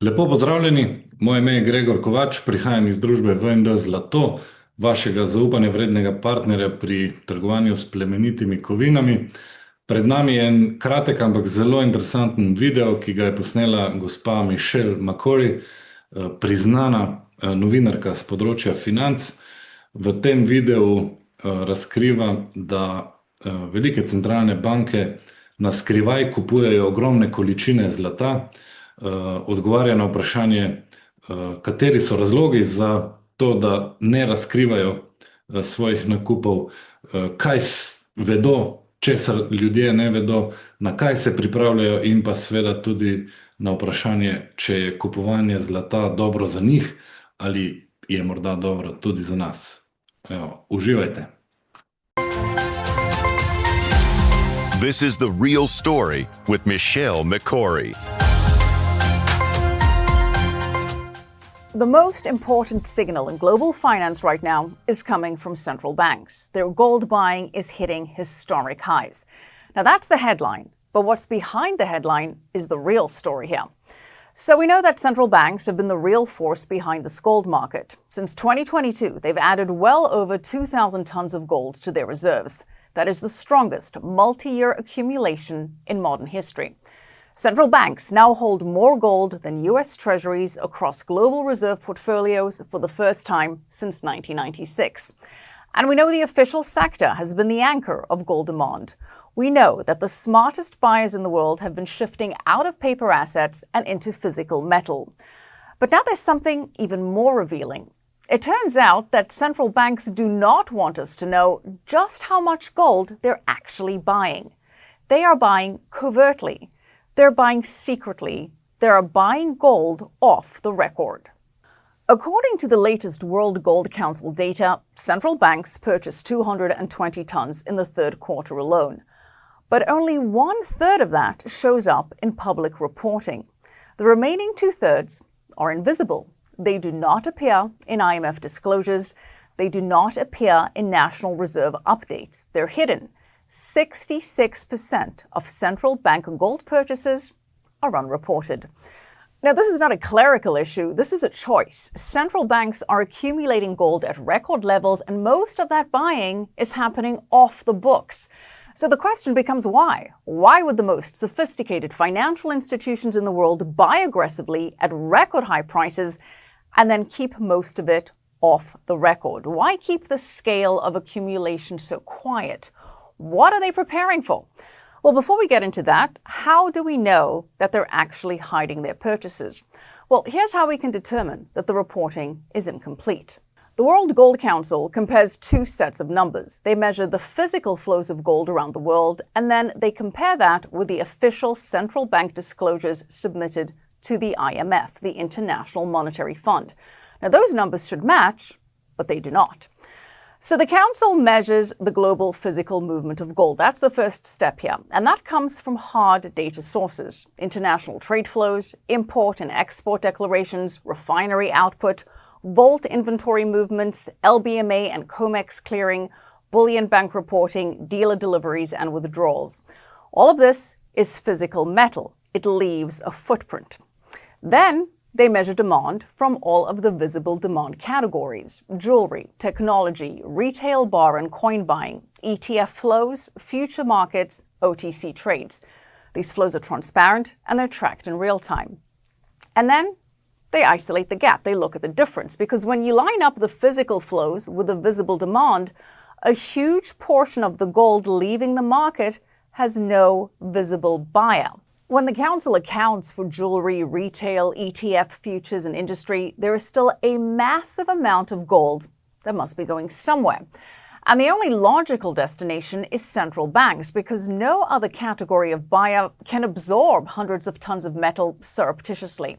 Lepo pozdravljeni, moje ime je Gregor Kovač, prihajam iz družbe VND Zlato, vašega zaupanja vrednega partnerja pri trgovanju s plemenitimi kovinami. Pred nami je en kratek, ampak zelo interesanten video, ki ga je posnela gospa Michelle Makori, priznana novinarka z področja financ. V tem videu razkriva, da velike centralne banke na skrivaj kupujejo ogromne količine zlata, odgovarja na vprašanje, kateri so razlogi za to, da ne razkrivajo svojih nakupov, kaj vedo, česar ljudje ne vedo, na kaj se pripravljajo in pa seveda tudi na vprašanje, če je kupovanje zlata dobro za njih ali je morda dobro tudi za nas. Uživajte. This is the real story with Michelle Makori. The most important signal in global finance right now is coming from central banks. Their gold buying is hitting historic highs. Now that's the headline, but what's behind the headline is the real story here. So we know that central banks have been the real force behind this gold market. Since 2022, they've added well over 2,000 tons of gold to their reserves. That is the strongest multi-year accumulation in modern history. Central banks now hold more gold than US treasuries across global reserve portfolios for the first time since 1996. And we know the official sector has been the anchor of gold demand. We know that the smartest buyers in the world have been shifting out of paper assets and into physical metal. But now there's something even more revealing. It turns out that central banks do not want us to know just how much gold they're actually buying. They are buying covertly. They're buying secretly. They're buying gold off the record. According to the latest World Gold Council data, central banks purchased 220 tons in the third quarter alone. But only 1/3 of that shows up in public reporting. The remaining 2/3 are invisible. They do not appear in IMF disclosures. They do not appear in National Reserve updates. They're hidden. 66% of central bank gold purchases are unreported. Now, this is not a clerical issue. This is a choice. Central banks are accumulating gold at record levels, and most of that buying is happening off the books. So the question becomes why? Why would the most sophisticated financial institutions in the world buy aggressively at record high prices and then keep most of it off the record? Why keep the scale of accumulation so quiet? What are they preparing for? Well, before we get into that, how do we know that they're actually hiding their purchases? Well, here's how we can determine that the reporting is incomplete. The World Gold Council compares two sets of numbers. They measure the physical flows of gold around the world, and then they compare that with the official central bank disclosures submitted to the IMF, the International Monetary Fund. Now, those numbers should match, but they do not. So the Council measures the global physical movement of gold. That's the first step here. And that comes from hard data sources: international trade flows, import and export declarations, refinery output, vault inventory movements, LBMA and COMEX clearing, bullion bank reporting, dealer deliveries and withdrawals. All of this is physical metal. It leaves a footprint. Then they measure demand from all of the visible demand categories: jewelry, technology, retail bar and coin buying, ETF flows, future markets, OTC trades. These flows are transparent and they're tracked in real time. And then they isolate the gap. They look at the difference, because when you line up the physical flows with the visible demand, a huge portion of the gold leaving the market has no visible buyer. When the Council accounts for jewelry, retail, ETF, futures, and industry, there is still a massive amount of gold that must be going somewhere. And the only logical destination is central banks, because no other category of buyer can absorb hundreds of tons of metal surreptitiously.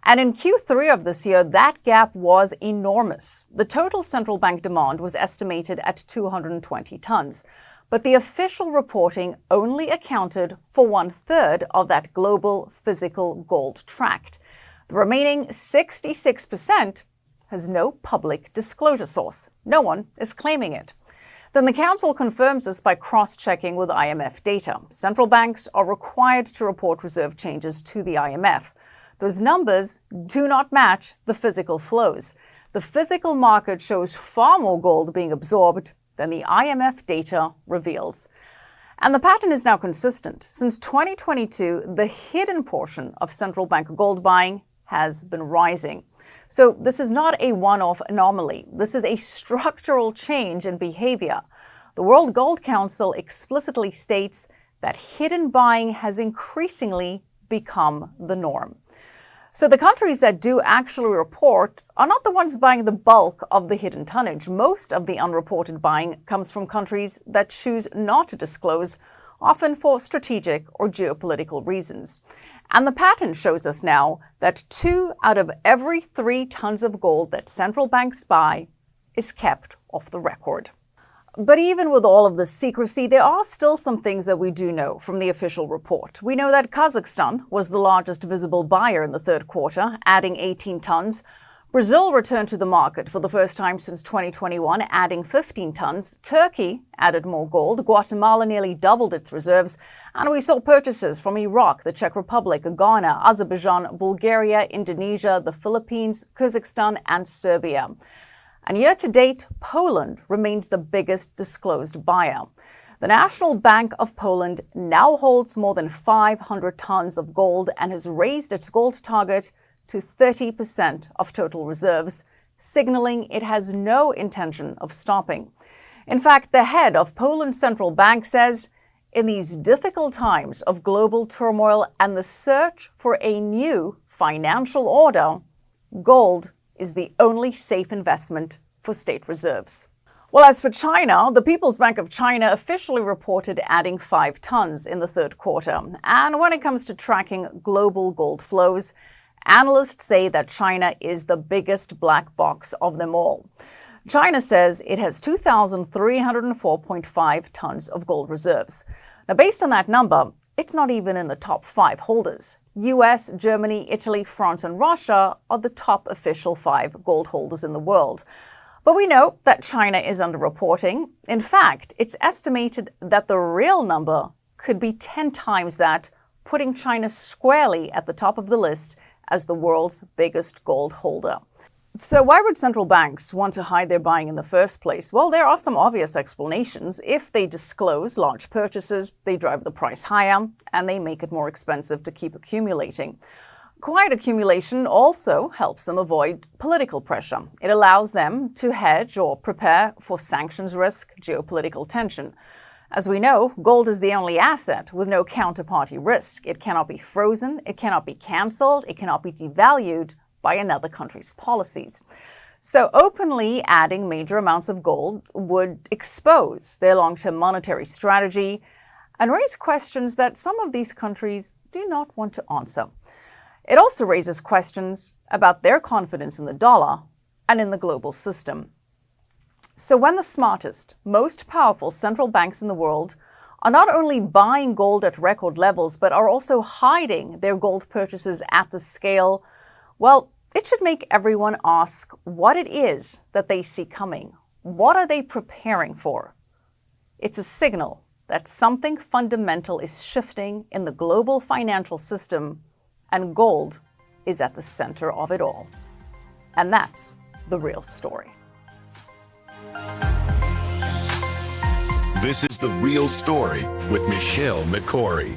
And in Q3 of this year, that gap was enormous. The total central bank demand was estimated at 220 tons. But the official reporting only accounted for 1/3 of that global physical gold tracked. The remaining 66% has no public disclosure source. No one is claiming it. Then the Council confirms this by cross-checking with IMF data. Central banks are required to report reserve changes to the IMF. Those numbers do not match the physical flows. The physical market shows far more gold being absorbed than the IMF data reveals. And the pattern is now consistent. Since 2022, the hidden portion of central bank gold buying has been rising. So this is not a one-off anomaly. This is a structural change in behavior. The World Gold Council explicitly states that hidden buying has increasingly become the norm. So the countries that do actually report are not the ones buying the bulk of the hidden tonnage. Most of the unreported buying comes from countries that choose not to disclose, often for strategic or geopolitical reasons. And the pattern shows us now that 2 out of every 3 tons of gold that central banks buy is kept off the record. But even with all of this secrecy, there are still some things that we do know from the official report. We know that Kazakhstan was the largest visible buyer in the third quarter, adding 18 tons. Brazil returned to the market for the first time since 2021, adding 15 tons. Turkey added more gold. Guatemala nearly doubled its reserves. And we saw purchases from Iraq, the Czech Republic, Ghana, Azerbaijan, Bulgaria, Indonesia, the Philippines, Kazakhstan, and Serbia. And year-to-date, Poland remains the biggest disclosed buyer. The National Bank of Poland now holds more than 500 tons of gold and has raised its gold target to 30% of total reserves, signaling it has no intention of stopping. In fact, the head of Poland's central bank says, in these difficult times of global turmoil and the search for a new financial order, gold is the only safe investment for state reserves. Well, as for China, the People's Bank of China officially reported adding 5 tons in the third quarter. And when it comes to tracking global gold flows, analysts say that China is the biggest black box of them all. China says it has 2,304.5 tons of gold reserves. Now, based on that number, it's not even in the top 5 holders. US, Germany, Italy, France, and Russia are the top official 5 gold holders in the world. But we know that China is underreporting. In fact, it's estimated that the real number could be 10 times that, putting China squarely at the top of the list as the world's biggest gold holder. So why would central banks want to hide their buying in the first place? Well, there are some obvious explanations. If they disclose large purchases, they drive the price higher, and they make it more expensive to keep accumulating. Quiet accumulation also helps them avoid political pressure. It allows them to hedge or prepare for sanctions risk, geopolitical tension. As we know, gold is the only asset with no counterparty risk. It cannot be frozen, it cannot be cancelled, it cannot be devalued by another country's policies. So openly adding major amounts of gold would expose their long-term monetary strategy and raise questions that some of these countries do not want to answer. It also raises questions about their confidence in the dollar and in the global system. So when the smartest, most powerful central banks in the world are not only buying gold at record levels, but are also hiding their gold purchases at the scale, well, it should make everyone ask what it is that they see coming. What are they preparing for? It's a signal that something fundamental is shifting in the global financial system, and gold is at the center of it all. And that's the real story. This is The Real Story with Michelle McCory.